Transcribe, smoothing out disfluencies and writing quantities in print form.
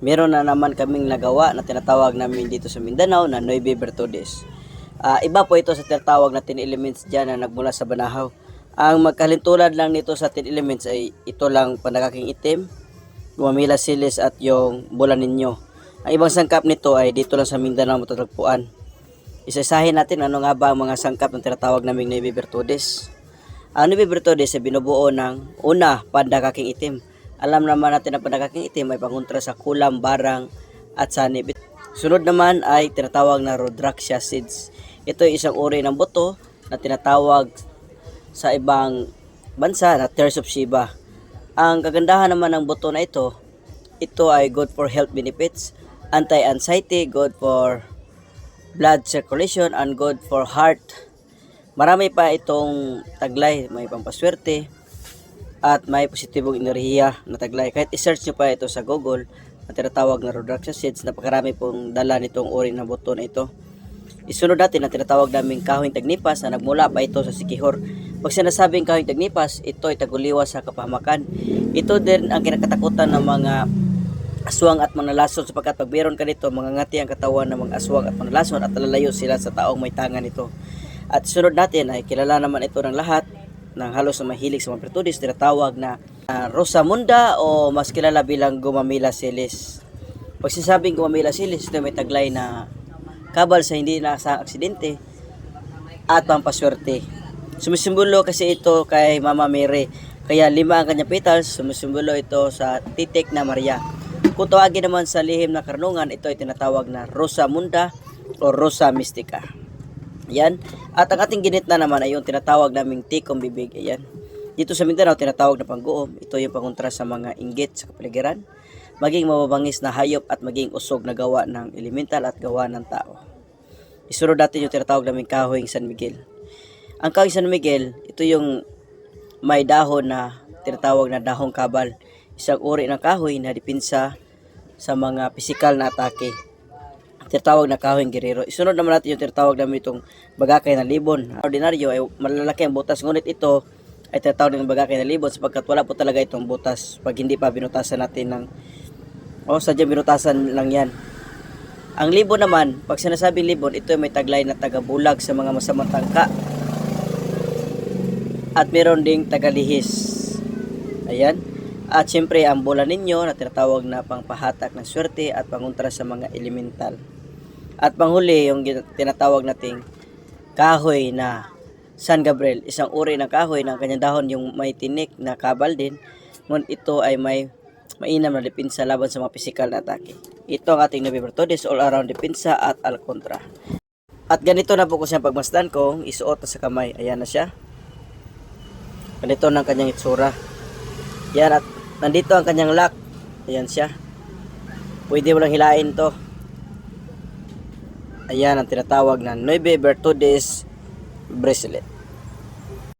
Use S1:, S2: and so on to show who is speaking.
S1: meron na naman kaming nagawa na tinatawag namin dito sa Mindanao na Nueve Virtudes. Iba po ito sa tinatawag na 10 elements dyan na nagmula sa Banahaw. Ang magkalintulad lang nito sa 10 elements ay ito lang panagaking itim, gumamila silis at yung bulan ninyo. Ang ibang sangkap nito ay dito lang sa Mindanao matatagpuan. Isa-isahin natin ano nga ba ang mga sangkap ng tinatawag naming Nueve Virtudes. Ang Nueve Virtudes ay binubuo ng una, pandagaking itim. Alam naman natin na pandagaking itim ay pangontra sa kulam, barang at sanib. Sunod naman ay tinatawag na Rudraksha seeds. Ito ay isang uri ng buto na tinatawag sa ibang bansa na Tears of Shiva. Ang kagandahan naman ng buto na ito ay good for health benefits, anti-anxiety, good for blood circulation, and good for heart. Marami pa itong taglay, may pampaswerte at may positibong enerhiya na taglay. Kahit i-search nyo pa ito sa Google, na tinatawag na Rudraksha seeds, napakarami pong dala nitong uri ng buto na ito. Isunod natin ang tinatawag naming kahoy tagnipas na nagmula pa ito sa Sikihor. Pag sinasabing kahoy tagnipas, ito ay taguliwas sa kapahamakan. Ito din ang kinakatakutan ng mga aswang at manalason, sapagkat pag meron ka nito, mangangati ang katawan ng mga aswang at manalason at lalayo sila sa taong may tanga nito. At sunod natin ay kilala naman ito ng lahat ng halos na mahilig sa mga virtudes, tinatawag na Rosamunda o mas kilala bilang Gumamila Silis. Pag sinasabing Gumamila Silis, ito may taglay na kabal sa hindi nasang aksidente at pampaswerte. Sumisimbolo kasi ito kay Mama Mary, kaya 5 ang kanyang petals, sumisimbolo ito sa titik na Maria. Kung tawagin naman sa lihim na karunungan, ito ay tinatawag na Rosamunda o Rosa Mystica. Yan. At ang ating ginit na naman ay yung tinatawag naming tikong bibig. Ayan. Dito sa Mindanao, tinatawag na pangguom. Ito yung pangontra sa mga inggit sa kapaligiran, maging mababangis na hayop at maging usog na gawa ng elemental at gawa ng tao. Isunod natin yung tinatawag naming kahoy San Miguel. Ang kahoy San Miguel, ito yung may dahon na tinatawag na dahong kabal. Isang uri ng kahoy na dipinsa sa mga pisikal na atake. Tinatawag na kahoy Guerrero. Isunod naman natin yung tinatawag namin itong bagakay na libon. Ordinaryo ay malalaki ang butas, ngunit ito ay tinatawag ng bagakay na libon sapagkat wala po talaga itong butas pag hindi pa binutasan natin ng sadyang binutasan lang yan. Ang libon naman, pag sinasabing libon, ito ay may taglay na tagabulag sa mga masamang tangka at meron ding tagalihis. Ayan. At syempre ang bola ninyo na tinatawag na pangpahatak ng swerte at pangontra sa mga elemental. At panghuli yung tinatawag nating kahoy na San Gabriel, isang uri ng kahoy ng kanyang dahon yung may tinik na kabal din, ngunit ito ay may mainam na depensa laban sa mga pisikal na atake. Ito ang ating Nueve Virtudes, all around depensa at al kontra. At ganito na po ko siyang pagmasdan kong isuot na sa kamay. Ayan na siya. Ganito ng kanyang itsura. Yan, at nandito ang kanyang lock. Ayan siya. Pwede mo lang hilain to. Ayan ang tinatawag na Nueve Virtudes bracelet.